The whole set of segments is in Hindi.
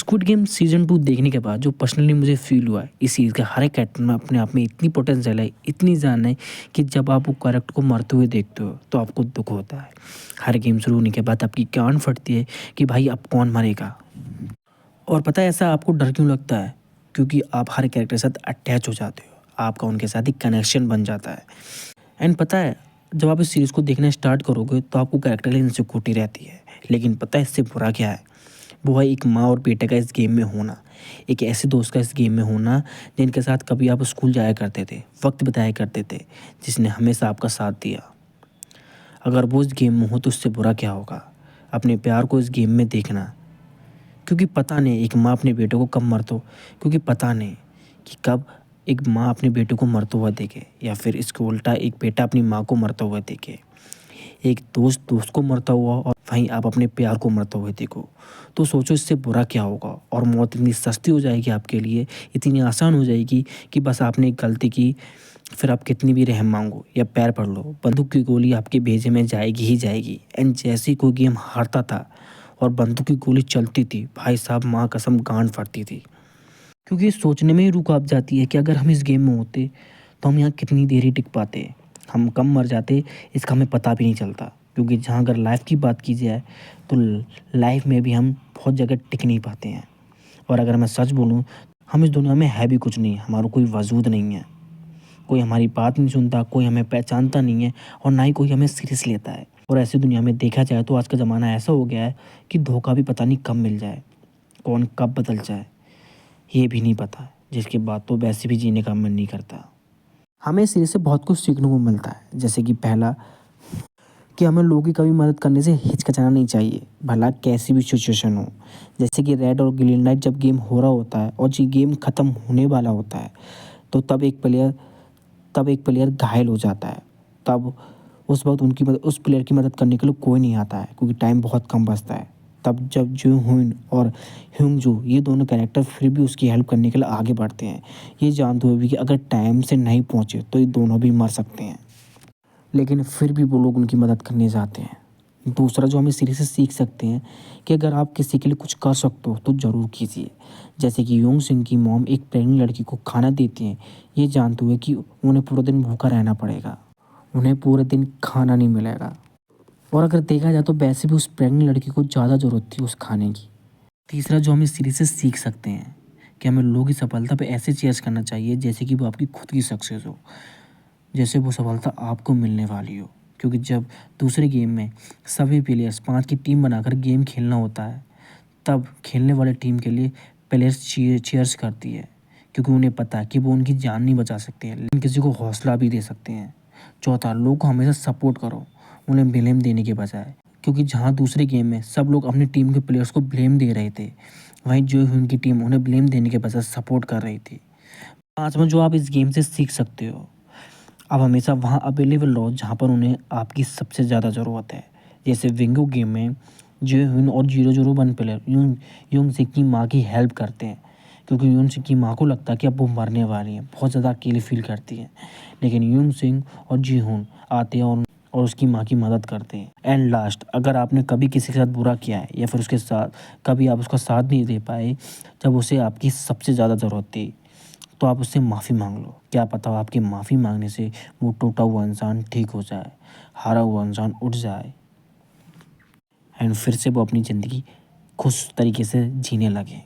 स्क्विड गेम सीज़न 2 देखने के बाद जो पर्सनली मुझे फ़ील हुआ है, इस सीरीज़ का हर एक कैरेक्टर में अपने आप में इतनी पोटेंशियल है, इतनी जान है कि जब आप वो कैरेक्टर को मरते हुए देखते हो तो आपको दुःख होता है। हर गेम शुरू होने के बाद आपकी कान फटती है कि भाई अब कौन मरेगा? और पता है ऐसा आपको डर क्यों लगता है? क्योंकि आप हर कैरेक्टर के साथ अटैच हो जाते हो। आपका उनके साथ एक कनेक्शन बन जाता है। एंड पता है जब आप इस सीरीज़ को देखना स्टार्ट करोगे तो आपको कैरेक्टर की इनसिक्योरिटी रहती है। लेकिन पता है इससे बुरा क्या है? वो है एक माँ और बेटे का इस गेम में होना, एक ऐसे दोस्त का इस गेम में होना जिनके साथ कभी आप स्कूल जाया करते थे, वक्त बिताया करते थे, जिसने हमेशा आपका साथ दिया। अगर वो इस गेम में हो तो उससे बुरा क्या होगा? अपने प्यार को इस गेम में देखना, क्योंकि पता नहीं एक माँ अपने बेटे को कब मरते हो, क्योंकि पता नहीं कि कब एक माँ अपने बेटे को मरते हुआ देखे या फिर इसके उल्टा एक बेटा अपनी माँ को मरता हुआ देखे, एक दोस्त दोस्त को मरता हुआ और वहीं आप अपने प्यार को मरते हुए देखो। तो सोचो इससे बुरा क्या होगा? और मौत इतनी सस्ती हो जाएगी आपके लिए, इतनी आसान हो जाएगी कि बस आपने एक गलती की, फिर आप कितनी भी रहम मांगो या पैर पड़ लो, बंदूक की गोली आपके भेजे में जाएगी ही जाएगी। एंड जैसे ही कोई गेम हारता था और बंदूक की गोली चलती थी, भाई साहब माँ कसम गांड फटती थी। क्योंकि सोचने में ही रूह काँप जाती है कि अगर हम इस गेम में होते तो हम यहाँ कितनी देर ही टिक पाते, हम कब मर जाते इसका हमें पता भी नहीं चलता। क्योंकि जहाँ अगर लाइफ की बात की जाए तो लाइफ में भी हम बहुत जगह टिक नहीं पाते हैं। और अगर मैं सच बोलूँ, हम इस दुनिया में है भी कुछ नहीं, हमारा कोई वजूद नहीं है, कोई हमारी बात नहीं सुनता, कोई हमें पहचानता नहीं है और ना ही कोई हमें सीरियस लेता है। और ऐसी दुनिया में देखा जाए तो आज का ज़माना ऐसा हो गया है कि धोखा भी पता नहीं कब मिल जाए, कौन कब बदल जाए ये भी नहीं पता, जिसके बाद तो वैसे भी जीने का मन नहीं करता। हमें इस सीरीज़ से बहुत कुछ सीखने को मिलता है, जैसे कि पहला कि हमें लोगों की कभी मदद करने से हिचकिचाना नहीं चाहिए, भला कैसी भी सिचुएशन हो। जैसे कि रेड और ग्रीन लाइट जब गेम हो रहा होता है और जी गेम ख़त्म होने वाला होता है तो तब एक प्लेयर घायल हो जाता है, तब उस वक्त उस प्लेयर की मदद करने के लिए कोई नहीं आता है क्योंकि टाइम बहुत कम बचता है। तब जब जो हुन और ह्यूंग-जू ये दोनों कैरेक्टर फिर भी उसकी हेल्प करने के लिए आगे बढ़ते हैं, ये जानते हुए भी कि अगर टाइम से नहीं पहुँचे तो ये दोनों भी मर सकते हैं, लेकिन फिर भी वो लोग उनकी मदद करने जाते हैं। दूसरा जो हम इस सीरीज़ से सीख सकते हैं कि अगर आप किसी के लिए कुछ कर सकते हो तो ज़रूर कीजिए। जैसे कि यूंग सिंह की मॉम एक प्रेग्नेंट लड़की को खाना देती हैं, ये जानते हुए कि उन्हें पूरा दिन भूखा रहना पड़ेगा, उन्हें पूरे दिन खाना नहीं मिलेगा। और अगर देखा जाए तो वैसे भी उस प्रेग्नेंट लड़की को ज़्यादा ज़रूरत थी उस खाने की। तीसरा जो हम इस सीरीज़ से सीख सकते हैं कि हमें लोगों की सफलता पे ऐसे चीयर्स करना चाहिए जैसे कि वो आपकी खुद की सक्सेस हो, जैसे वो सफलता आपको मिलने वाली हो। क्योंकि जब दूसरे गेम में सभी प्लेयर्स 5 की टीम बनाकर गेम खेलना होता है, तब खेलने वाले टीम के लिए प्लेयर्स चीयर्स करती है, क्योंकि उन्हें पता है कि वो उनकी जान नहीं बचा सकते हैं लेकिन किसी को हौसला भी दे सकते हैं। चौथा, लोगों को हमेशा सपोर्ट करो, उन्हें ब्लेम देने के बजाय। क्योंकि जहाँ दूसरे गेम में सब लोग अपनी टीम के प्लेयर्स को ब्लेम दे रहे थे, वहीं जो उनकी टीम उन्हें ब्लेम देने के बजाय सपोर्ट कर रही थी। पाँचवां जो आप इस गेम से सीख सकते हो, आप हमेशा वहाँ अवेलेबल रहो जहाँ पर उन्हें आपकी सबसे ज़्यादा ज़रूरत है। जैसे विंगो गेम में जो और 001 प्लेयर यूंग सिंह की माँ की हेल्प करते हैं, क्योंकि यूंग सिंह की माँ को लगता है कि अब वो मरने वाली है, बहुत ज़्यादा अकेली फील करती है, लेकिन यूंग सिंह और जी-हुन आते हैं और उसकी माँ की मदद करते हैं। एंड लास्ट, अगर आपने कभी किसी के साथ बुरा किया है या फिर उसके साथ कभी आप उसका साथ नहीं दे पाए जब उसे आपकी सबसे ज़्यादा ज़रूरत थी, तो आप उससे माफ़ी मांग लो। क्या पता आपकी माफ़ी मांगने से वो टूटा हुआ इंसान ठीक हो जाए, हारा हुआ इंसान उठ जाए एंड फिर से वो अपनी ज़िंदगी खुश तरीके से जीने लगे।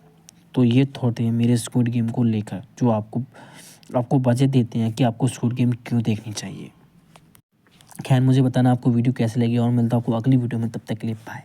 तो ये थॉट है मेरे स्क्विड गेम को लेकर, जो आपको वजह देते हैं कि आपको स्क्विड गेम क्यों देखनी चाहिए। खैर मुझे बताना आपको वीडियो कैसे लगी और मिलता हूँ आपको अगली वीडियो में, तब तक के लिए बाय।